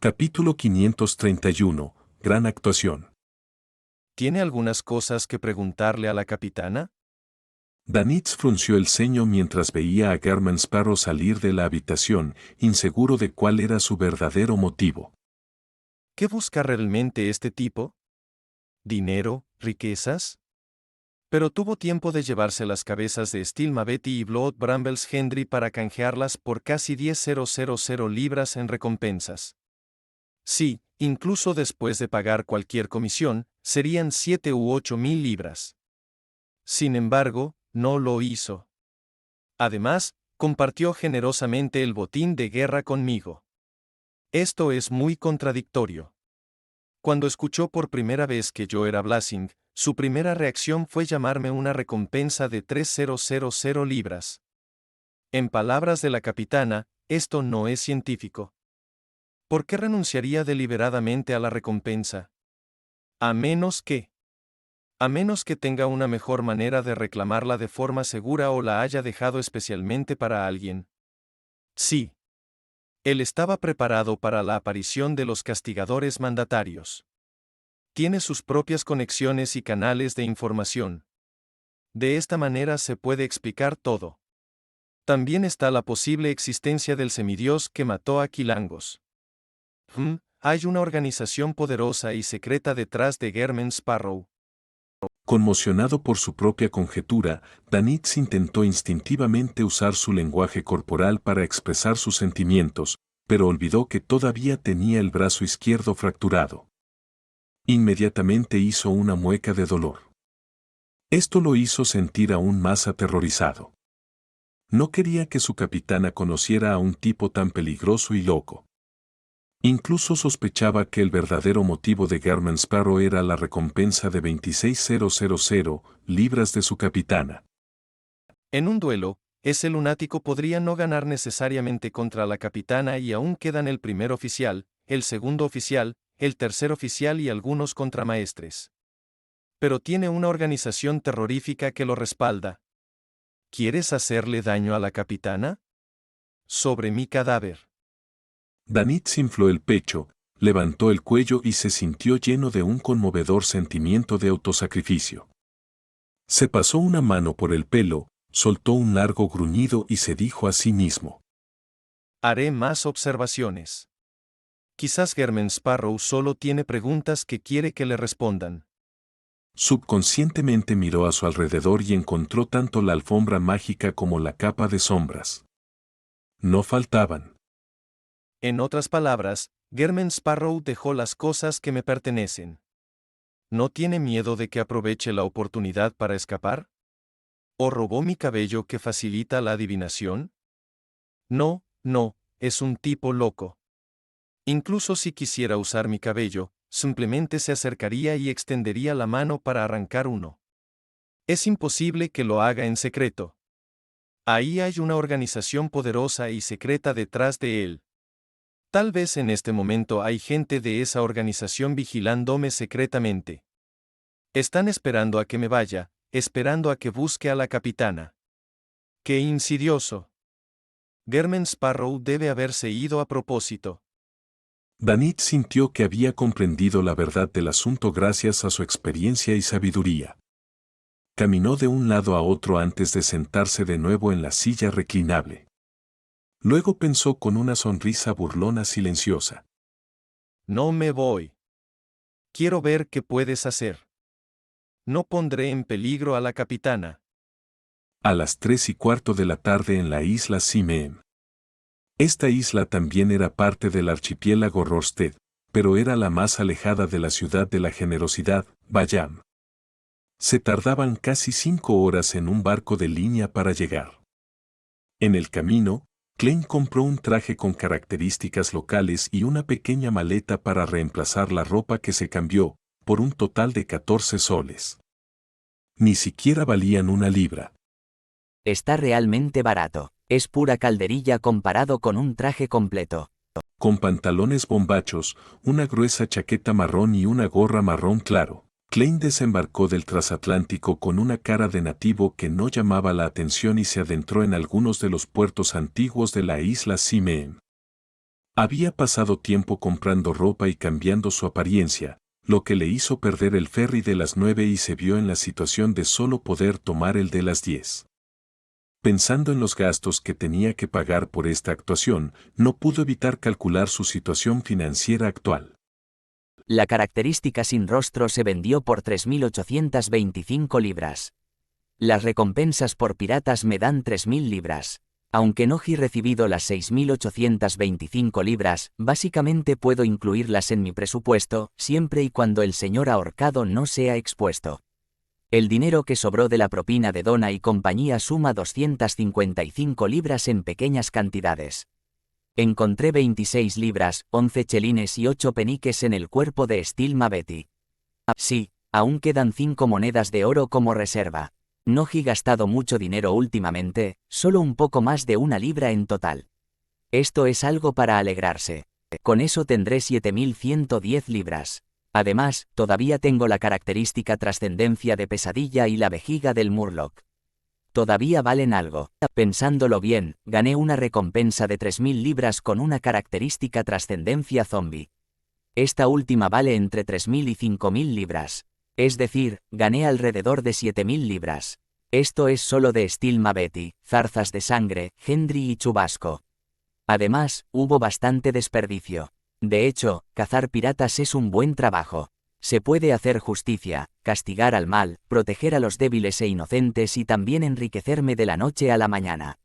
Capítulo 531. Gran actuación. ¿Tiene algunas cosas que preguntarle a la capitana? Danitz frunció el ceño mientras veía a German Sparrow salir de la habitación, inseguro de cuál era su verdadero motivo. ¿Qué busca realmente este tipo? ¿Dinero? ¿Riquezas? Pero tuvo tiempo de llevarse las cabezas de Stilma Betty y Blood Brambles Hendry para canjearlas por casi 10.000 libras en recompensas. Sí, incluso después de pagar cualquier comisión, serían 7 u 8.000 libras. Sin embargo, no lo hizo. Además, compartió generosamente el botín de guerra conmigo. Esto es muy contradictorio. Cuando escuchó por primera vez que yo era Blasing, su primera reacción fue llamarme una recompensa de 3.000 libras. En palabras de la capitana, esto no es científico. ¿Por qué renunciaría deliberadamente a la recompensa? A menos que tenga una mejor manera de reclamarla de forma segura o la haya dejado especialmente para alguien. Sí. Él estaba preparado para la aparición de los castigadores mandatarios. Tiene sus propias conexiones y canales de información. De esta manera se puede explicar todo. También está la posible existencia del semidios que mató a Quilangos. Hay una organización poderosa y secreta detrás de German Sparrow. Conmocionado por su propia conjetura, Danitz intentó instintivamente usar su lenguaje corporal para expresar sus sentimientos, pero olvidó que todavía tenía el brazo izquierdo fracturado. Inmediatamente hizo una mueca de dolor. Esto lo hizo sentir aún más aterrorizado. No quería que su capitana conociera a un tipo tan peligroso y loco. Incluso sospechaba que el verdadero motivo de German Sparrow era la recompensa de 26.000 libras de su capitana. En un duelo, ese lunático podría no ganar necesariamente contra la capitana y aún quedan el primer oficial, el segundo oficial, el tercer oficial y algunos contramaestres. Pero tiene una organización terrorífica que lo respalda. ¿Quieres hacerle daño a la capitana? Sobre mi cadáver. Danitz infló el pecho, levantó el cuello y se sintió lleno de un conmovedor sentimiento de autosacrificio. Se pasó una mano por el pelo, soltó un largo gruñido y se dijo a sí mismo: Haré más observaciones. Quizás German Sparrow solo tiene preguntas que quiere que le respondan. Subconscientemente miró a su alrededor y encontró tanto la alfombra mágica como la capa de sombras. No faltaban. En otras palabras, German Sparrow dejó las cosas que me pertenecen. ¿No tiene miedo de que aproveche la oportunidad para escapar? ¿O robó mi cabello que facilita la adivinación? No, es un tipo loco. Incluso si quisiera usar mi cabello, simplemente se acercaría y extendería la mano para arrancar uno. Es imposible que lo haga en secreto. Ahí hay una organización poderosa y secreta detrás de él. Tal vez en este momento hay gente de esa organización vigilándome secretamente. Están esperando a que me vaya, esperando a que busque a la capitana. ¡Qué insidioso! German Sparrow debe haberse ido a propósito. Danitz sintió que había comprendido la verdad del asunto gracias a su experiencia y sabiduría. Caminó de un lado a otro antes de sentarse de nuevo en la silla reclinable. Luego pensó con una sonrisa burlona silenciosa: No me voy. Quiero ver qué puedes hacer. No pondré en peligro a la capitana. A las 3:15 de la tarde en la isla Simeen. Esta isla también era parte del archipiélago Rorstedt, pero era la más alejada de la ciudad de la generosidad, Bayam. Se tardaban casi 5 horas en un barco de línea para llegar. En el camino, Klein compró un traje con características locales y una pequeña maleta para reemplazar la ropa que se cambió, por un total de 14 soles. Ni siquiera valían una libra. Está realmente barato. Es pura calderilla comparado con un traje completo. Con pantalones bombachos, una gruesa chaqueta marrón y una gorra marrón claro, Klein desembarcó del transatlántico con una cara de nativo que no llamaba la atención y se adentró en algunos de los puertos antiguos de la isla Simeen. Había pasado tiempo comprando ropa y cambiando su apariencia, lo que le hizo perder el ferry de las 9 y se vio en la situación de solo poder tomar el de las 10. Pensando en los gastos que tenía que pagar por esta actuación, no pudo evitar calcular su situación financiera actual. La característica sin rostro se vendió por 3.825 libras. Las recompensas por piratas me dan 3.000 libras. Aunque no he recibido las 6.825 libras, básicamente puedo incluirlas en mi presupuesto, siempre y cuando el señor ahorcado no sea expuesto. El dinero que sobró de la propina de Donna y compañía suma 255 libras en pequeñas cantidades. Encontré 26 libras, 11 chelines y 8 peniques en el cuerpo de Stilma Betty. Sí, aún quedan 5 monedas de oro como reserva. No he gastado mucho dinero últimamente, solo un poco más de 1 libra en total. Esto es algo para alegrarse. Con eso tendré 7.110 libras. Además, todavía tengo la característica trascendencia de pesadilla y la vejiga del Murloc. Todavía valen algo. Pensándolo bien, gané una recompensa de 3.000 libras con una característica trascendencia zombie. Esta última vale entre 3.000 y 5.000 libras. Es decir, gané alrededor de 7.000 libras. Esto es solo de Stilma Betty, Zarzas de Sangre, Hendry y Chubasco. Además, hubo bastante desperdicio. De hecho, cazar piratas es un buen trabajo. Se puede hacer justicia, castigar al mal, proteger a los débiles e inocentes y también enriquecerme de la noche a la mañana.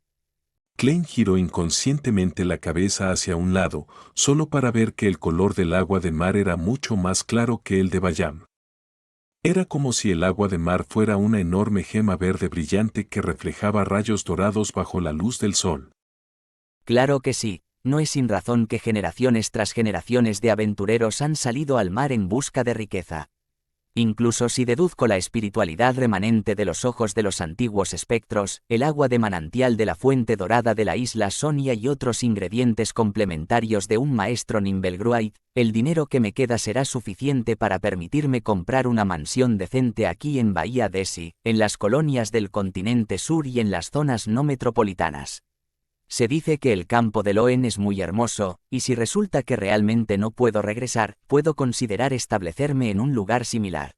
Klein giró inconscientemente la cabeza hacia un lado, solo para ver que el color del agua de mar era mucho más claro que el de Bayam. Era como si el agua de mar fuera una enorme gema verde brillante que reflejaba rayos dorados bajo la luz del sol. Claro que sí, no es sin razón que generaciones tras generaciones de aventureros han salido al mar en busca de riqueza. Incluso si deduzco la espiritualidad remanente de los ojos de los antiguos espectros, el agua de manantial de la fuente dorada de la isla Sonia y otros ingredientes complementarios de un maestro Nimbelgruait, el dinero que me queda será suficiente para permitirme comprar una mansión decente aquí en Bahía Desi, en las colonias del continente sur y en las zonas no metropolitanas. Se dice que el campo de Loen es muy hermoso, y si resulta que realmente no puedo regresar, puedo considerar establecerme en un lugar similar.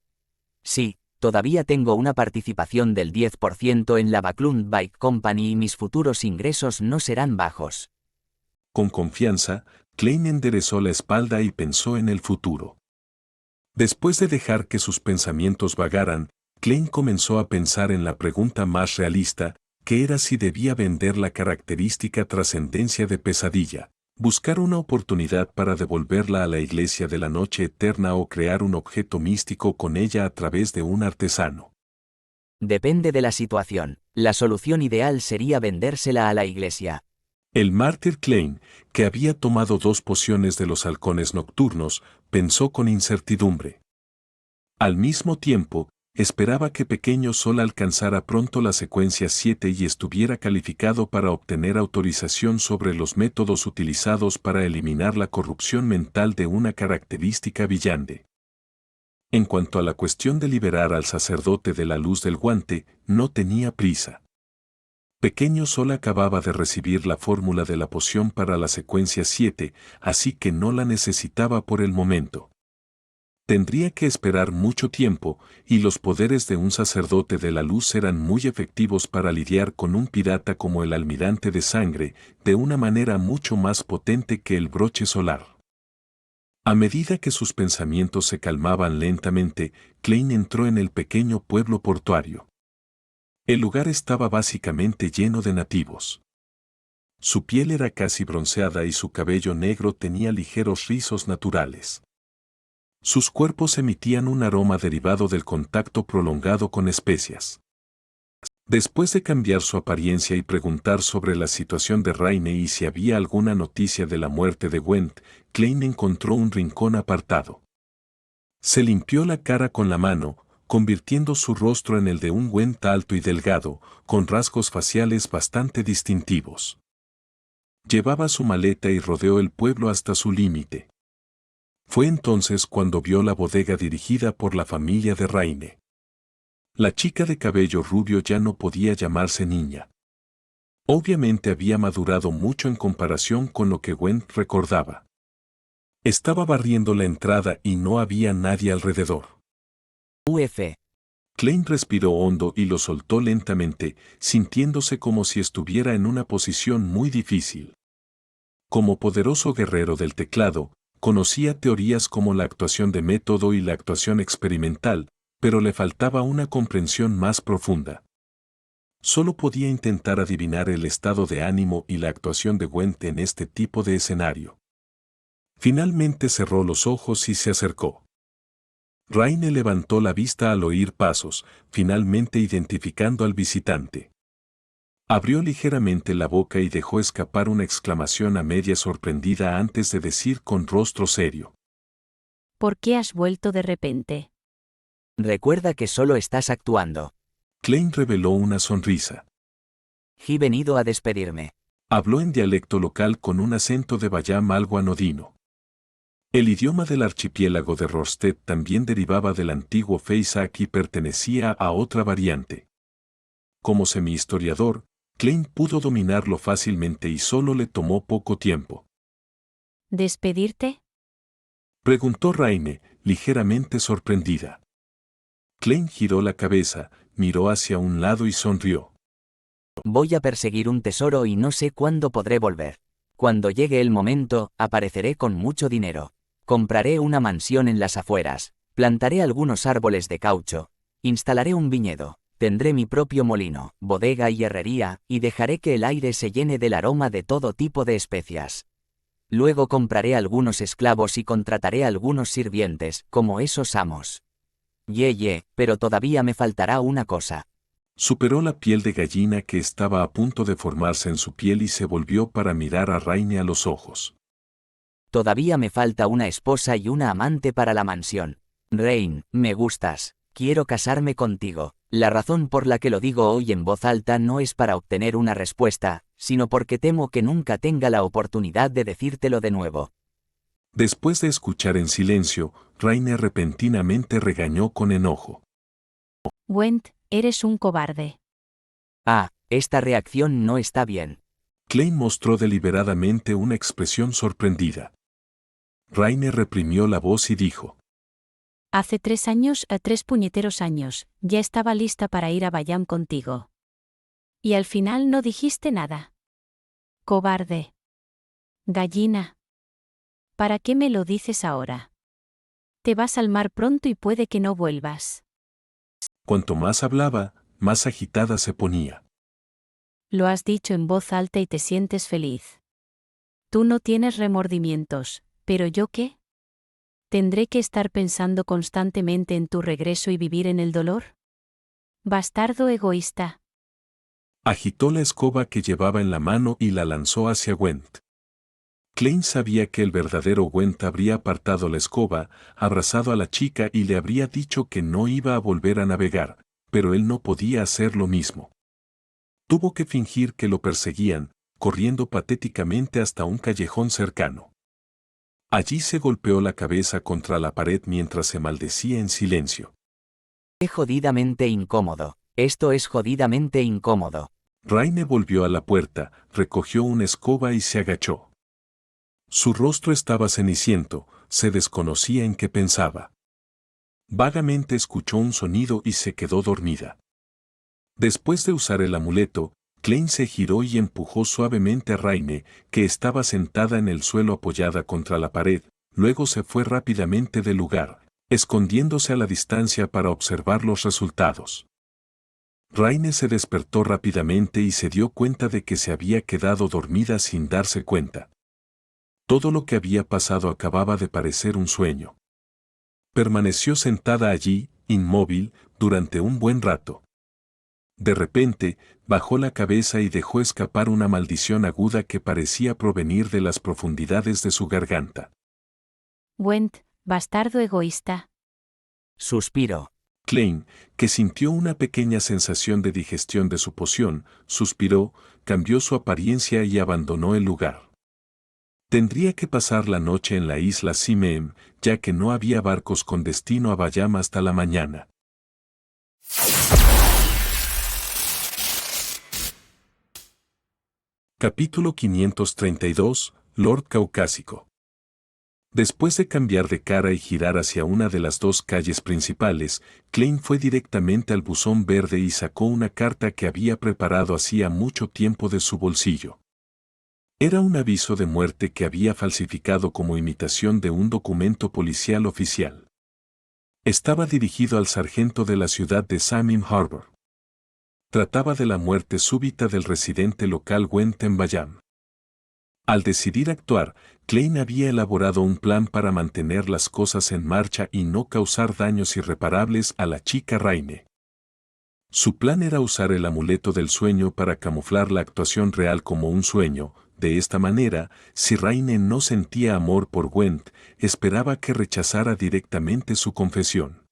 Sí, todavía tengo una participación del 10% en la Backlund Bike Company y mis futuros ingresos no serán bajos. Con confianza, Klein enderezó la espalda y pensó en el futuro. Después de dejar que sus pensamientos vagaran, Klein comenzó a pensar en la pregunta más realista, que era si debía vender la característica trascendencia de pesadilla, buscar una oportunidad para devolverla a la iglesia de la noche eterna o crear un objeto místico con ella a través de un artesano. Depende de la situación. La solución ideal sería vendérsela a la iglesia. El mártir Klein, que había tomado 2 pociones de los halcones nocturnos, pensó con incertidumbre. Al mismo tiempo, esperaba que Pequeño Sol alcanzara pronto la secuencia 7 y estuviera calificado para obtener autorización sobre los métodos utilizados para eliminar la corrupción mental de una característica villante. En cuanto a la cuestión de liberar al sacerdote de la luz del guante, no tenía prisa. Pequeño Sol acababa de recibir la fórmula de la poción para la secuencia 7, así que no la necesitaba por el momento. Tendría que esperar mucho tiempo, y los poderes de un sacerdote de la luz eran muy efectivos para lidiar con un pirata como el almirante de sangre, de una manera mucho más potente que el broche solar. A medida que sus pensamientos se calmaban lentamente, Klein entró en el pequeño pueblo portuario. El lugar estaba básicamente lleno de nativos. Su piel era casi bronceada y su cabello negro tenía ligeros rizos naturales. Sus cuerpos emitían un aroma derivado del contacto prolongado con especias. Después de cambiar su apariencia y preguntar sobre la situación de Raine y si había alguna noticia de la muerte de Gwent, Klein encontró un rincón apartado. Se limpió la cara con la mano, convirtiendo su rostro en el de un Gwent alto y delgado, con rasgos faciales bastante distintivos. Llevaba su maleta y rodeó el pueblo hasta su límite. Fue entonces cuando vio la bodega dirigida por la familia de Raine. La chica de cabello rubio ya no podía llamarse niña. Obviamente había madurado mucho en comparación con lo que Gwen recordaba. Estaba barriendo la entrada y no había nadie alrededor. Uf. Klein respiró hondo y lo soltó lentamente, sintiéndose como si estuviera en una posición muy difícil. Como poderoso guerrero del teclado, conocía teorías como la actuación de método y la actuación experimental, pero le faltaba una comprensión más profunda. Solo podía intentar adivinar el estado de ánimo y la actuación de Gwen en este tipo de escenario. Finalmente cerró los ojos y se acercó. Raine levantó la vista al oír pasos, finalmente identificando al visitante. Abrió ligeramente la boca y dejó escapar una exclamación a media sorprendida antes de decir con rostro serio: ¿Por qué has vuelto de repente? Recuerda que solo estás actuando. Klein reveló una sonrisa. He venido a despedirme. Habló en dialecto local con un acento de Bayam algo anodino. El idioma del archipiélago de Rosted también derivaba del antiguo Feisak y pertenecía a otra variante. Como semi-historiador, Klein pudo dominarlo fácilmente y solo le tomó poco tiempo. ¿Despedirte? Preguntó Raine, ligeramente sorprendida. Klein giró la cabeza, miró hacia un lado y sonrió. Voy a perseguir un tesoro y no sé cuándo podré volver. Cuando llegue el momento, apareceré con mucho dinero. Compraré una mansión en las afueras, plantaré algunos árboles de caucho, instalaré un viñedo, tendré mi propio molino, bodega y herrería, y dejaré que el aire se llene del aroma de todo tipo de especias. Luego compraré algunos esclavos y contrataré algunos sirvientes, como esos amos. Pero todavía me faltará una cosa. Superó la piel de gallina que estaba a punto de formarse en su piel y se volvió para mirar a Raine a los ojos. Todavía me falta una esposa y una amante para la mansión. Rain, me gustas. Quiero casarme contigo. La razón por la que lo digo hoy en voz alta no es para obtener una respuesta, sino porque temo que nunca tenga la oportunidad de decírtelo de nuevo. Después de escuchar en silencio, Raine repentinamente regañó con enojo. Gwent, eres un cobarde. Esta reacción no está bien. Klein mostró deliberadamente una expresión sorprendida. Raine reprimió la voz y dijo: Hace 3 años, 3 puñeteros años, ya estaba lista para ir a Bayam contigo. Y al final no dijiste nada. Cobarde. Gallina. ¿Para qué me lo dices ahora? Te vas al mar pronto y puede que no vuelvas. Cuanto más hablaba, más agitada se ponía. Lo has dicho en voz alta y te sientes feliz. Tú no tienes remordimientos, ¿pero yo qué? ¿Tendré que estar pensando constantemente en tu regreso y vivir en el dolor? Bastardo egoísta. Agitó la escoba que llevaba en la mano y la lanzó hacia Gwent. Klein sabía que el verdadero Gwent habría apartado la escoba, abrazado a la chica y le habría dicho que no iba a volver a navegar, pero él no podía hacer lo mismo. Tuvo que fingir que lo perseguían, corriendo patéticamente hasta un callejón cercano. Allí se golpeó la cabeza contra la pared mientras se maldecía en silencio. Es jodidamente incómodo. Esto es jodidamente incómodo. Raine volvió a la puerta, recogió una escoba y se agachó. Su rostro estaba ceniciento, se desconocía en qué pensaba. Vagamente escuchó un sonido y se quedó dormida. Después de usar el amuleto, Klein se giró y empujó suavemente a Raine, que estaba sentada en el suelo apoyada contra la pared, luego se fue rápidamente del lugar, escondiéndose a la distancia para observar los resultados. Raine se despertó rápidamente y se dio cuenta de que se había quedado dormida sin darse cuenta. Todo lo que había pasado acababa de parecer un sueño. Permaneció sentada allí, inmóvil, durante un buen rato. De repente, bajó la cabeza y dejó escapar una maldición aguda que parecía provenir de las profundidades de su garganta. Gwent, bastardo egoísta. Suspiro. Klein, que sintió una pequeña sensación de digestión de su poción, suspiró, cambió su apariencia y abandonó el lugar. Tendría que pasar la noche en la isla Simem, ya que no había barcos con destino a Bayam hasta la mañana. Capítulo 532, Lord Caucásico. Después de cambiar de cara y girar hacia una de las dos calles principales, Klein fue directamente al buzón verde y sacó una carta que había preparado hacía mucho tiempo de su bolsillo. Era un aviso de muerte que había falsificado como imitación de un documento policial oficial. Estaba dirigido al sargento de la ciudad de Samim Harbor. Trataba de la muerte súbita del residente local Wen Tenbayam. Al decidir actuar, Klein había elaborado un plan para mantener las cosas en marcha y no causar daños irreparables a la chica Raine. Su plan era usar el amuleto del sueño para camuflar la actuación real como un sueño. De esta manera, si Raine no sentía amor por Gwen, esperaba que rechazara directamente su confesión.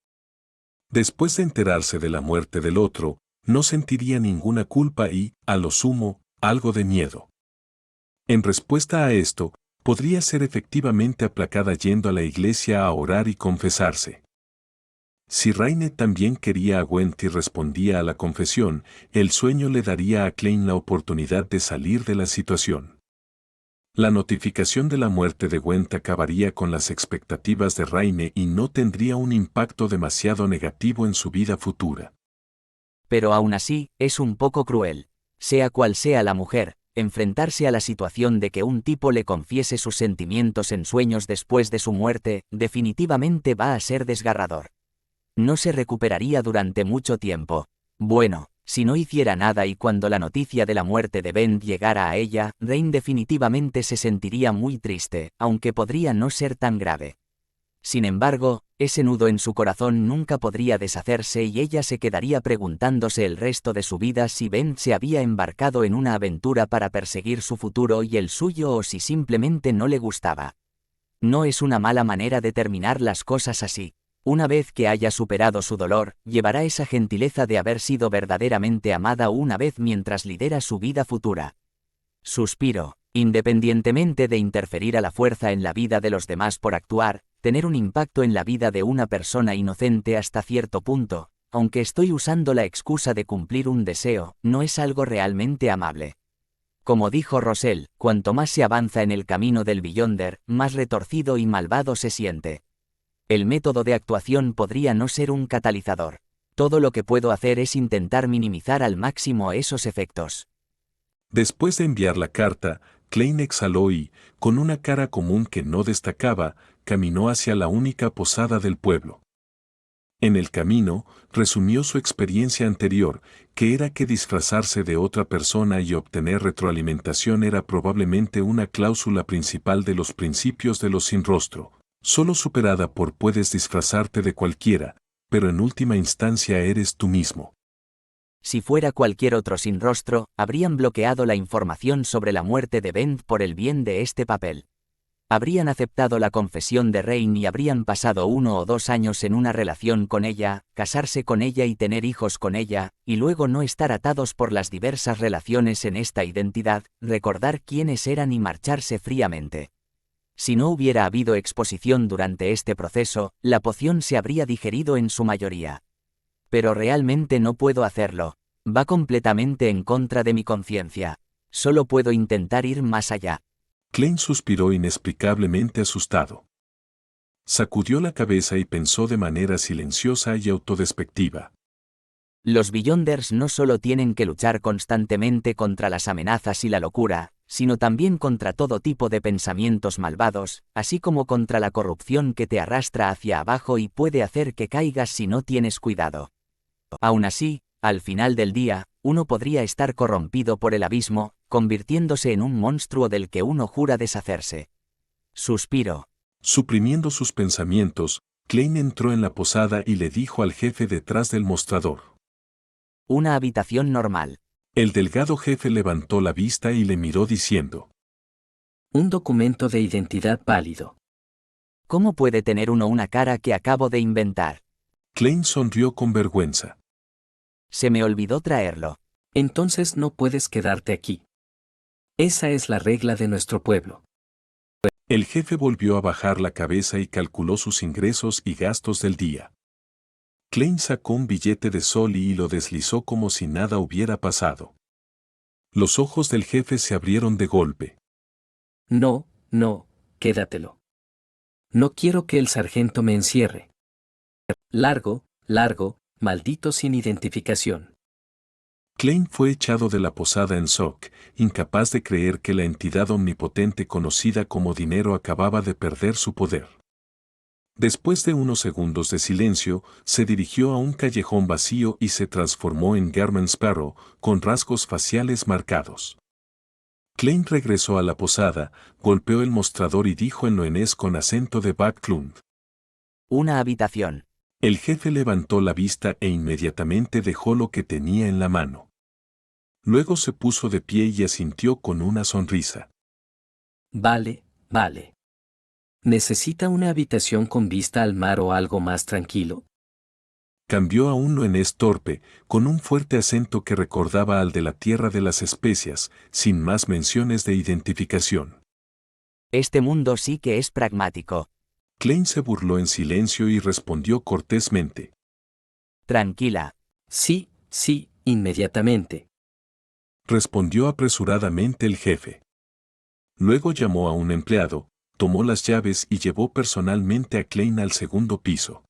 Después de enterarse de la muerte del otro, no sentiría ninguna culpa y, a lo sumo, algo de miedo. En respuesta a esto, podría ser efectivamente aplacada yendo a la iglesia a orar y confesarse. Si Raine también quería a Gwent y respondía a la confesión, el sueño le daría a Klein la oportunidad de salir de la situación. La notificación de la muerte de Gwent acabaría con las expectativas de Raine y no tendría un impacto demasiado negativo en su vida futura. Pero aún así, es un poco cruel. Sea cual sea la mujer, enfrentarse a la situación de que un tipo le confiese sus sentimientos en sueños después de su muerte, definitivamente va a ser desgarrador. No se recuperaría durante mucho tiempo. Bueno, si no hiciera nada y cuando la noticia de la muerte de Ben llegara a ella, Rain definitivamente se sentiría muy triste, aunque podría no ser tan grave. Sin embargo, ese nudo en su corazón nunca podría deshacerse y ella se quedaría preguntándose el resto de su vida si Ben se había embarcado en una aventura para perseguir su futuro y el suyo o si simplemente no le gustaba. No es una mala manera de terminar las cosas así. Una vez que haya superado su dolor, llevará esa gentileza de haber sido verdaderamente amada una vez mientras lidera su vida futura. Suspiro. Independientemente de interferir a la fuerza en la vida de los demás por actuar, tener un impacto en la vida de una persona inocente hasta cierto punto, aunque estoy usando la excusa de cumplir un deseo, no es algo realmente amable. Como dijo Rosell, cuanto más se avanza en el camino del Beyonder, más retorcido y malvado se siente. El método de actuación podría no ser un catalizador. Todo lo que puedo hacer es intentar minimizar al máximo esos efectos. Después de enviar la carta, Klein exhaló y, con una cara común que no destacaba, caminó hacia la única posada del pueblo. En el camino, resumió su experiencia anterior, que era que disfrazarse de otra persona y obtener retroalimentación era probablemente una cláusula principal de los principios de los sin rostro, solo superada por puedes disfrazarte de cualquiera, pero en última instancia eres tú mismo. Si fuera cualquier otro sin rostro, habrían bloqueado la información sobre la muerte de Ben por el bien de este papel. Habrían aceptado la confesión de Rain y habrían pasado 1 o 2 años en una relación con ella, casarse con ella y tener hijos con ella, y luego no estar atados por las diversas relaciones en esta identidad, recordar quiénes eran y marcharse fríamente. Si no hubiera habido exposición durante este proceso, la poción se habría digerido en su mayoría. Pero realmente no puedo hacerlo. Va completamente en contra de mi conciencia. Solo puedo intentar ir más allá. Klein suspiró inexplicablemente asustado. Sacudió la cabeza y pensó de manera silenciosa y autodespectiva. Los Beyonders no solo tienen que luchar constantemente contra las amenazas y la locura, sino también contra todo tipo de pensamientos malvados, así como contra la corrupción que te arrastra hacia abajo y puede hacer que caigas si no tienes cuidado. Aún así, al final del día, uno podría estar corrompido por el abismo, convirtiéndose en un monstruo del que uno jura deshacerse. Suspiro. Suprimiendo sus pensamientos, Klein entró en la posada y le dijo al jefe detrás del mostrador. Una habitación normal. El delgado jefe levantó la vista y le miró diciendo. Un documento de identidad válido. ¿Cómo puede tener uno una cara que acabo de inventar? Klein sonrió con vergüenza. Se me olvidó traerlo. Entonces no puedes quedarte aquí. Esa es la regla de nuestro pueblo. El jefe volvió a bajar la cabeza y calculó sus ingresos y gastos del día. Klein sacó un billete de sol y lo deslizó como si nada hubiera pasado. Los ojos del jefe se abrieron de golpe. No, no, quédatelo. No quiero que el sargento me encierre. Largo, largo, maldito sin identificación. Klein fue echado de la posada en shock, incapaz de creer que la entidad omnipotente conocida como dinero acababa de perder su poder. Después de unos segundos de silencio, se dirigió a un callejón vacío y se transformó en Garment Sparrow, con rasgos faciales marcados. Klein regresó a la posada, golpeó el mostrador y dijo en loenés con acento de Backlund: Una habitación. El jefe levantó la vista e inmediatamente dejó lo que tenía en la mano. Luego se puso de pie y asintió con una sonrisa. Vale, vale. ¿Necesita una habitación con vista al mar o algo más tranquilo? Cambió a un loenés torpe, con un fuerte acento que recordaba al de la tierra de las especias, sin más menciones de identificación. Este mundo sí que es pragmático. Klein se burló en silencio y respondió cortésmente: Tranquila. Sí, sí, inmediatamente. Respondió apresuradamente el jefe. Luego llamó a un empleado, tomó las llaves y llevó personalmente a Klein al segundo piso.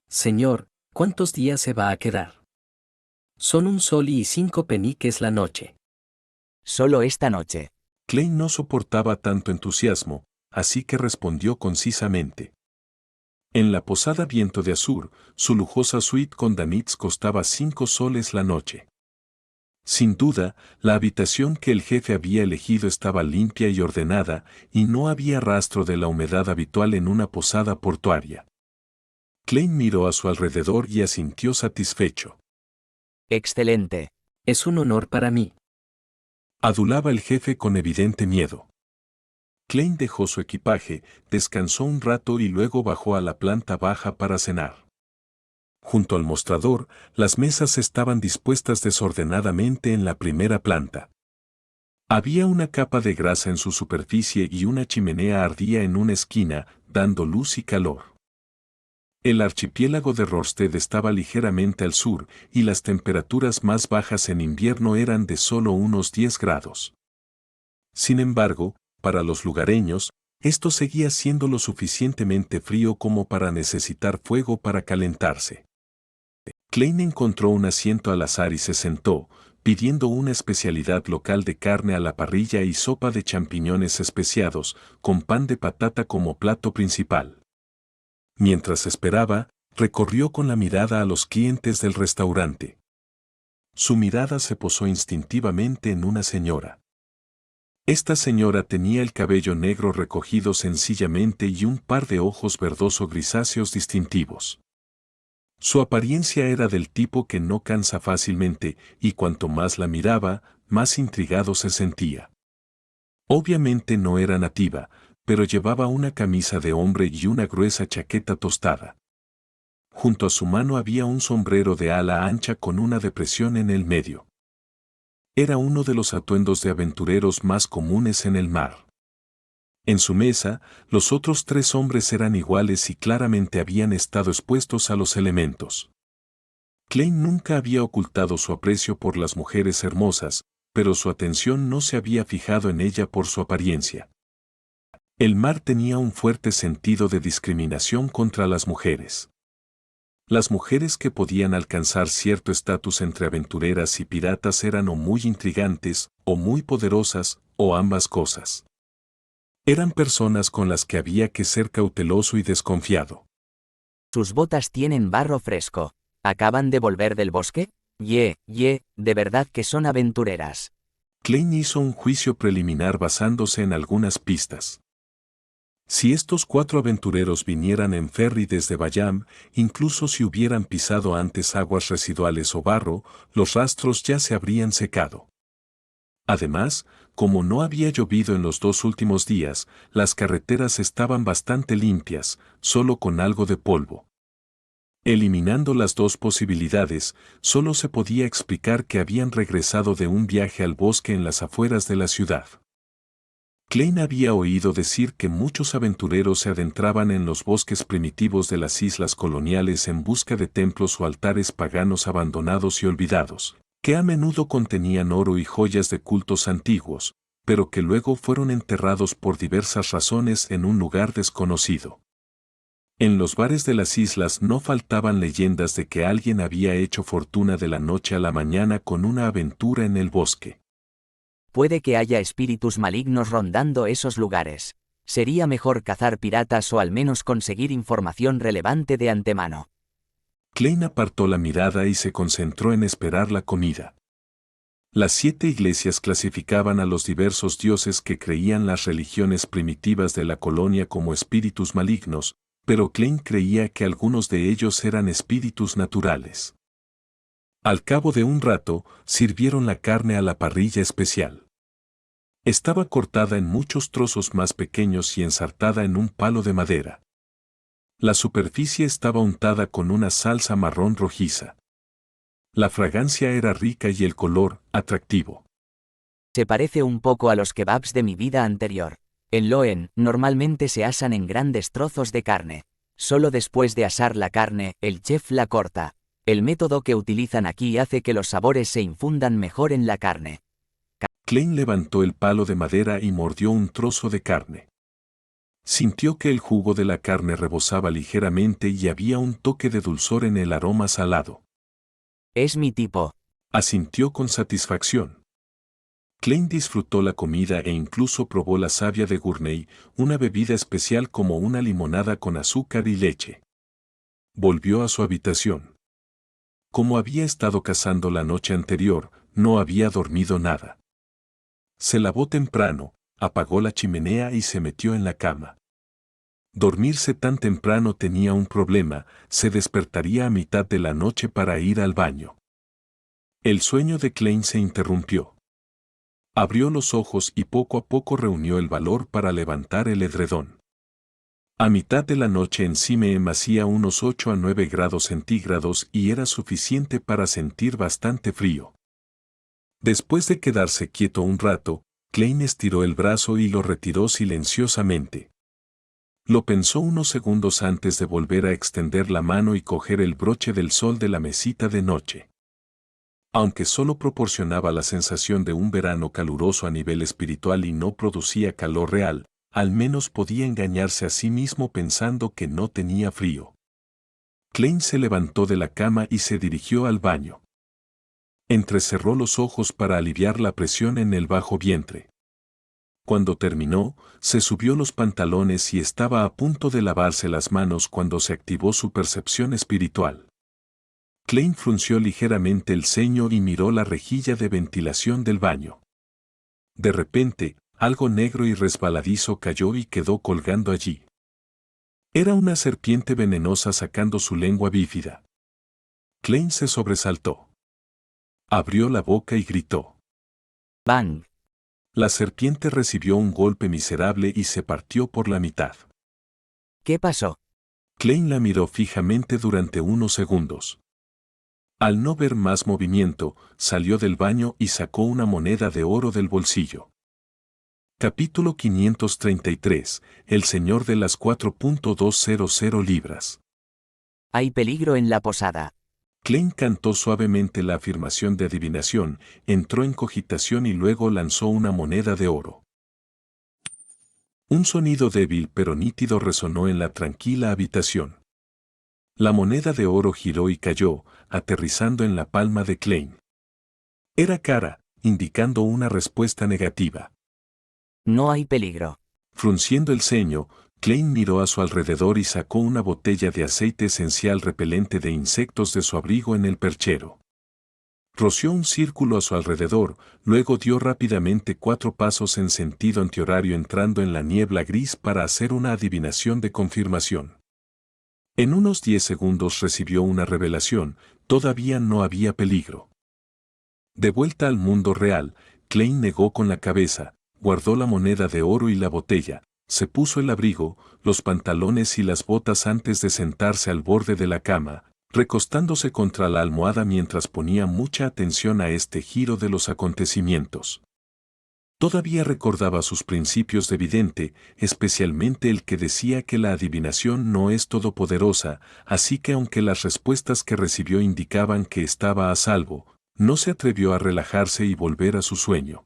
Señor, ¿cuántos días se va a quedar? Son 1 sol y 5 peniques la noche. Solo esta noche. Klein no soportaba tanto entusiasmo, así que respondió concisamente. En la posada Viento de Azur, su lujosa suite con Danitz costaba 5 soles la noche. Sin duda, la habitación que el jefe había elegido estaba limpia y ordenada, y no había rastro de la humedad habitual en una posada portuaria. Klein miró a su alrededor y asintió satisfecho. Excelente. Es un honor para mí. Adulaba el jefe con evidente miedo. Klein dejó su equipaje, descansó un rato y luego bajó a la planta baja para cenar. Junto al mostrador, las mesas estaban dispuestas desordenadamente en la primera planta. Había una capa de grasa en su superficie y una chimenea ardía en una esquina, dando luz y calor. El archipiélago de Rørsted estaba ligeramente al sur, y las temperaturas más bajas en invierno eran de solo unos 10 grados. Sin embargo, para los lugareños, esto seguía siendo lo suficientemente frío como para necesitar fuego para calentarse. Klein encontró un asiento al azar y se sentó, pidiendo una especialidad local de carne a la parrilla y sopa de champiñones especiados, con pan de patata como plato principal. Mientras esperaba, recorrió con la mirada a los clientes del restaurante. Su mirada se posó instintivamente en una señora. Esta señora tenía el cabello negro recogido sencillamente y un par de ojos verdoso grisáceos distintivos. Su apariencia era del tipo que no cansa fácilmente, y cuanto más la miraba, más intrigado se sentía. Obviamente no era nativa, pero llevaba una camisa de hombre y una gruesa chaqueta tostada. Junto a su mano había un sombrero de ala ancha con una depresión en el medio. Era uno de los atuendos de aventureros más comunes en el mar. En su mesa, los otros 3 hombres eran iguales y claramente habían estado expuestos a los elementos. Klein nunca había ocultado su aprecio por las mujeres hermosas, pero su atención no se había fijado en ella por su apariencia. El mar tenía un fuerte sentido de discriminación contra las mujeres. Las mujeres que podían alcanzar cierto estatus entre aventureras y piratas eran o muy intrigantes, o muy poderosas, o ambas cosas. Eran personas con las que había que ser cauteloso y desconfiado. Sus botas tienen barro fresco. ¿Acaban de volver del bosque? De verdad que son aventureras. Klein hizo un juicio preliminar basándose en algunas pistas. Si estos 4 aventureros vinieran en ferry desde Bayam, incluso si hubieran pisado antes aguas residuales o barro, los rastros ya se habrían secado. Además, como no había llovido en los 2 últimos días, las carreteras estaban bastante limpias, solo con algo de polvo. Eliminando las 2 posibilidades, solo se podía explicar que habían regresado de un viaje al bosque en las afueras de la ciudad. Klein había oído decir que muchos aventureros se adentraban en los bosques primitivos de las islas coloniales en busca de templos o altares paganos abandonados y olvidados. que a menudo contenían oro y joyas de cultos antiguos, pero que luego fueron enterrados por diversas razones en un lugar desconocido. En los bares de las islas no faltaban leyendas de que alguien había hecho fortuna de la noche a la mañana con una aventura en el bosque. Puede que haya espíritus malignos rondando esos lugares. Sería mejor cazar piratas o al menos conseguir información relevante de antemano. Klein apartó la mirada y se concentró en esperar la comida. Las 7 iglesias clasificaban a los diversos dioses que creían las religiones primitivas de la colonia como espíritus malignos, pero Klein creía que algunos de ellos eran espíritus naturales. Al cabo de un rato, sirvieron la carne a la parrilla especial. Estaba cortada en muchos trozos más pequeños y ensartada en un palo de madera. La superficie estaba untada con una salsa marrón rojiza. La fragancia era rica y el color, atractivo. Se parece un poco a los kebabs de mi vida anterior. En Loen, normalmente se asan en grandes trozos de carne. Solo después de asar la carne, el chef la corta. El método que utilizan aquí hace que los sabores se infundan mejor en la carne. Klein levantó el palo de madera y mordió un trozo de carne. Sintió que el jugo de la carne rebosaba ligeramente y había un toque de dulzor en el aroma salado. Es mi tipo. Asintió con satisfacción. Klein disfrutó la comida e incluso probó la savia de Gournay, una bebida especial como una limonada con azúcar y leche. Volvió a su habitación. Como había estado cazando la noche anterior, no había dormido nada. Se lavó temprano, apagó la chimenea y se metió en la cama. Dormirse tan temprano tenía un problema, se despertaría a mitad de la noche para ir al baño. El sueño de Klein se interrumpió. Abrió los ojos y poco a poco reunió el valor para levantar el edredón. A mitad de la noche en Sime hacía unos 8 a 9 grados centígrados y era suficiente para sentir bastante frío. Después de quedarse quieto un rato, Klein estiró el brazo y lo retiró silenciosamente. Lo pensó unos segundos antes de volver a extender la mano y coger el broche del sol de la mesita de noche. Aunque solo proporcionaba la sensación de un verano caluroso a nivel espiritual y no producía calor real, al menos podía engañarse a sí mismo pensando que no tenía frío. Klein se levantó de la cama y se dirigió al baño. Entrecerró los ojos para aliviar la presión en el bajo vientre. Cuando terminó, se subió los pantalones y estaba a punto de lavarse las manos cuando se activó su percepción espiritual. Klein frunció ligeramente el ceño y miró la rejilla de ventilación del baño. De repente, algo negro y resbaladizo cayó y quedó colgando allí. Era una serpiente venenosa sacando su lengua bífida. Klein se sobresaltó. Abrió la boca y gritó. ¡Bang! La serpiente recibió un golpe miserable y se partió por la mitad. ¿Qué pasó? Klein la miró fijamente durante unos segundos. Al no ver más movimiento, salió del baño y sacó una moneda de oro del bolsillo. Capítulo 533. El señor de las 4.200 libras. Hay peligro en la posada. Klein cantó suavemente la afirmación de adivinación, entró en cogitación y luego lanzó una moneda de oro. Un sonido débil pero nítido resonó en la tranquila habitación. La moneda de oro giró y cayó, aterrizando en la palma de Klein. Era cara, indicando una respuesta negativa. No hay peligro. Frunciendo el ceño, Klein miró a su alrededor y sacó una botella de aceite esencial repelente de insectos de su abrigo en el perchero. Roció un círculo a su alrededor, luego dio rápidamente 4 pasos en sentido antihorario entrando en la niebla gris para hacer una adivinación de confirmación. En unos 10 segundos recibió una revelación, todavía no había peligro. De vuelta al mundo real, Klein negó con la cabeza, guardó la moneda de oro y la botella, se puso el abrigo, los pantalones y las botas antes de sentarse al borde de la cama, recostándose contra la almohada mientras ponía mucha atención a este giro de los acontecimientos. Todavía recordaba sus principios de vidente, especialmente el que decía que la adivinación no es todopoderosa, así que aunque las respuestas que recibió indicaban que estaba a salvo, No se atrevió a relajarse y volver a su sueño.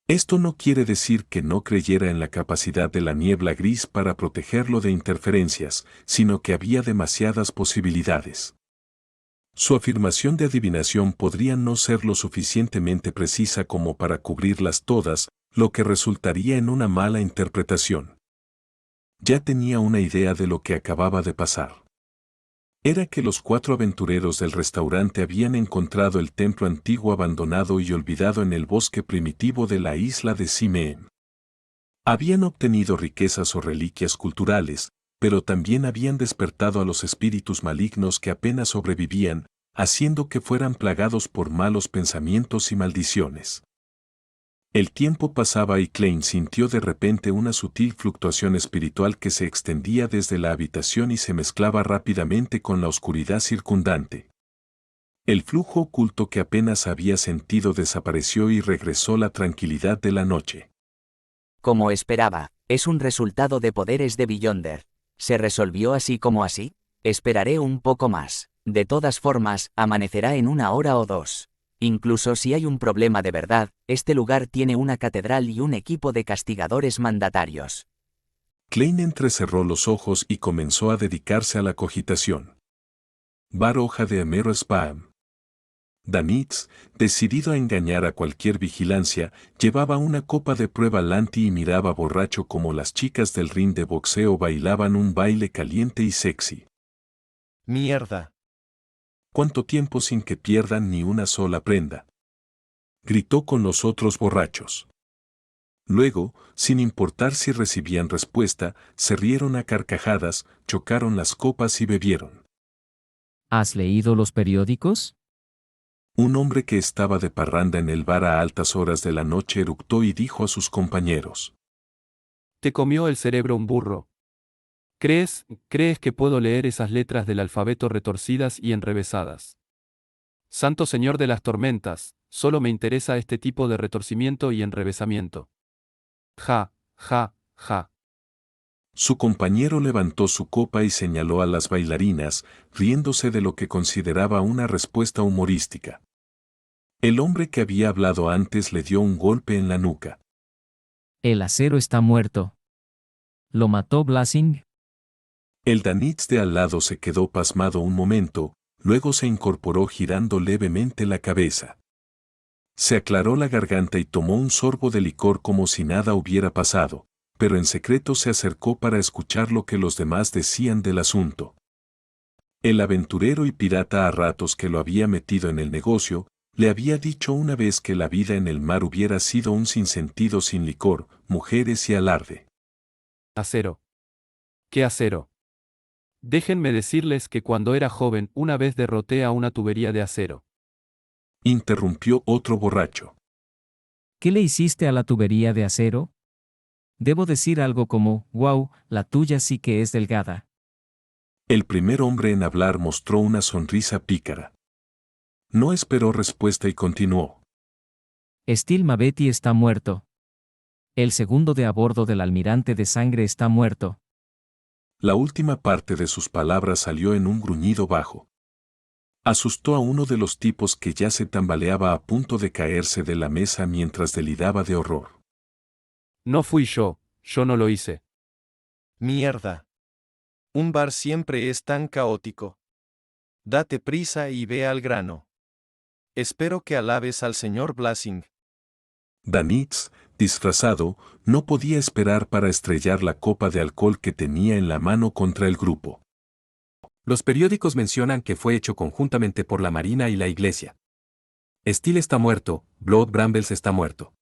Esto no quiere decir que no creyera en la capacidad de la niebla gris para protegerlo de interferencias, sino que había demasiadas posibilidades. Su afirmación de adivinación podría no ser lo suficientemente precisa como para cubrirlas todas, lo que resultaría en una mala interpretación. Ya tenía una idea de lo que acababa de pasar. Era que los 4 aventureros del restaurante habían encontrado el templo antiguo abandonado y olvidado en el bosque primitivo de la isla de Simeem. Habían obtenido riquezas o reliquias culturales, pero también habían despertado a los espíritus malignos que apenas sobrevivían, haciendo que fueran plagados por malos pensamientos y maldiciones. El tiempo pasaba y Klein sintió de repente una sutil fluctuación espiritual que se extendía desde la habitación y se mezclaba rápidamente con la oscuridad circundante. El flujo oculto que apenas había sentido desapareció y regresó la tranquilidad de la noche. Como esperaba, es un resultado de poderes de Beyonder. ¿Se resolvió así como así? Esperaré un poco más. De todas formas, amanecerá en 1 hora o 2. Incluso si hay un problema de verdad, este lugar tiene una catedral y un equipo de castigadores mandatarios. Klein entrecerró los ojos y comenzó a dedicarse a la cogitación. Bar hoja de Amero Spam. Danitz, decidido a engañar a cualquier vigilancia, llevaba una copa de prueba Lanti y miraba borracho como las chicas del ring de boxeo bailaban un baile caliente y sexy. Mierda. ¿Cuánto tiempo sin que pierdan ni una sola prenda? Gritó con los otros borrachos. Luego, sin importar si recibían respuesta, se rieron a carcajadas, chocaron las copas y bebieron. ¿Has leído los periódicos? Un hombre que estaba de parranda en el bar a altas horas de la noche eructó y dijo a sus compañeros: Te comió el cerebro un burro. ¿Crees que puedo leer esas letras del alfabeto retorcidas y enrevesadas? Santo Señor de las tormentas, solo me interesa este tipo de retorcimiento y enrevesamiento. Ja, ja, ja. Su compañero levantó su copa y señaló a las bailarinas, riéndose de lo que consideraba una respuesta humorística. El hombre que había hablado antes le dio un golpe en la nuca. El acero está muerto. ¿Lo mató Blasing? El Danitz de al lado se quedó pasmado un momento, luego se incorporó girando levemente la cabeza. Se aclaró la garganta y tomó un sorbo de licor como si nada hubiera pasado, pero en secreto se acercó para escuchar lo que los demás decían del asunto. El aventurero y pirata a ratos que lo había metido en el negocio, le había dicho una vez que la vida en el mar hubiera sido un sinsentido sin licor, mujeres y alarde. Acero. ¿Qué acero? Déjenme decirles que cuando era joven una vez derroté a una tubería de acero. Interrumpió otro borracho. ¿Qué le hiciste a la tubería de acero? Debo decir algo como, wow, la tuya sí que es delgada. El primer hombre en hablar mostró una sonrisa pícara. No esperó respuesta y continuó. Steel Mavetti está muerto. El segundo de a bordo del almirante de sangre está muerto. La última parte de sus palabras salió en un gruñido bajo. Asustó a uno de los tipos que ya se tambaleaba a punto de caerse de la mesa mientras deliraba de horror. No fui yo no lo hice. Mierda. Un bar siempre es tan caótico. Date prisa y ve al grano. Espero que alabes al señor Blasing. Danitz, disfrazado, no podía esperar para estrellar la copa de alcohol que tenía en la mano contra el grupo. Los periódicos mencionan que fue hecho conjuntamente por la Marina y la Iglesia. Steele está muerto, Blood Brambles está muerto.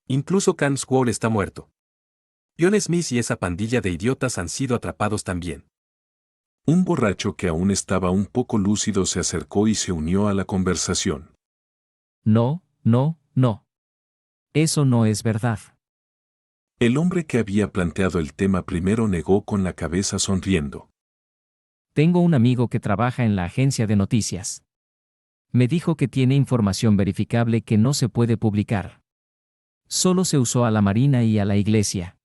Incluso Can Squall está muerto. John Smith y esa pandilla de idiotas han sido atrapados también. Un borracho que aún estaba un poco lúcido se acercó y se unió a la conversación. No, no, no. Eso no es verdad. El hombre que había planteado el tema primero negó con la cabeza sonriendo. Tengo un amigo que trabaja en la agencia de noticias. Me dijo que tiene información verificable que no se puede publicar. Solo se usó a la Marina y a la Iglesia.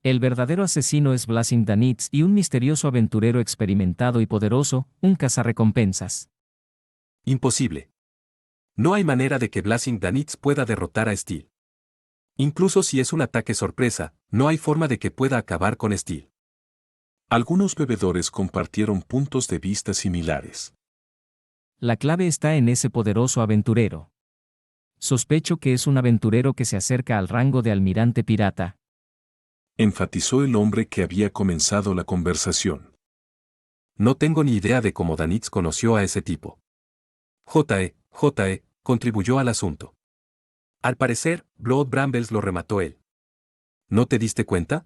El verdadero asesino es Blasing Danitz y un misterioso aventurero experimentado y poderoso, un cazarrecompensas. Imposible. No hay manera de que Blazing Danitz pueda derrotar a Steel. Incluso si es un ataque sorpresa, no hay forma de que pueda acabar con Steel. Algunos bebedores compartieron puntos de vista similares. La clave está en ese poderoso aventurero. Sospecho que es un aventurero que se acerca al rango de almirante pirata, Enfatizó el hombre que había comenzado la conversación. No tengo ni idea de cómo Danitz conoció a ese tipo. J.E. contribuyó al asunto. Al parecer, Blood Brambles lo remató él. ¿No te diste cuenta?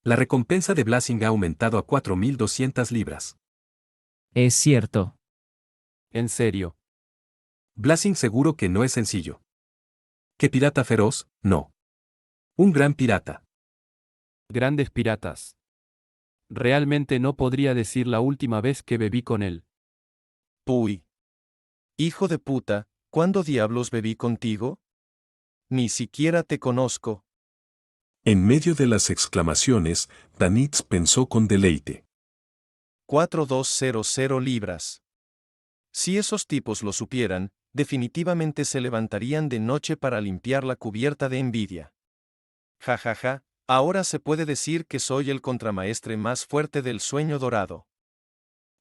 La recompensa de Blazing ha aumentado a 4.200 libras. Es cierto. En serio. Blazing seguro que no es sencillo. ¿Qué pirata feroz? No. Un gran pirata. Grandes piratas. Realmente no podría decir la última vez que bebí con él. Puy. Hijo de puta, ¿cuándo diablos bebí contigo? Ni siquiera te conozco. En medio de las exclamaciones, Danitz pensó con deleite. 4200 libras. Si esos tipos lo supieran, definitivamente se levantarían de noche para limpiar la cubierta de envidia. Ja ja ja, ahora se puede decir que soy el contramaestre más fuerte del sueño dorado.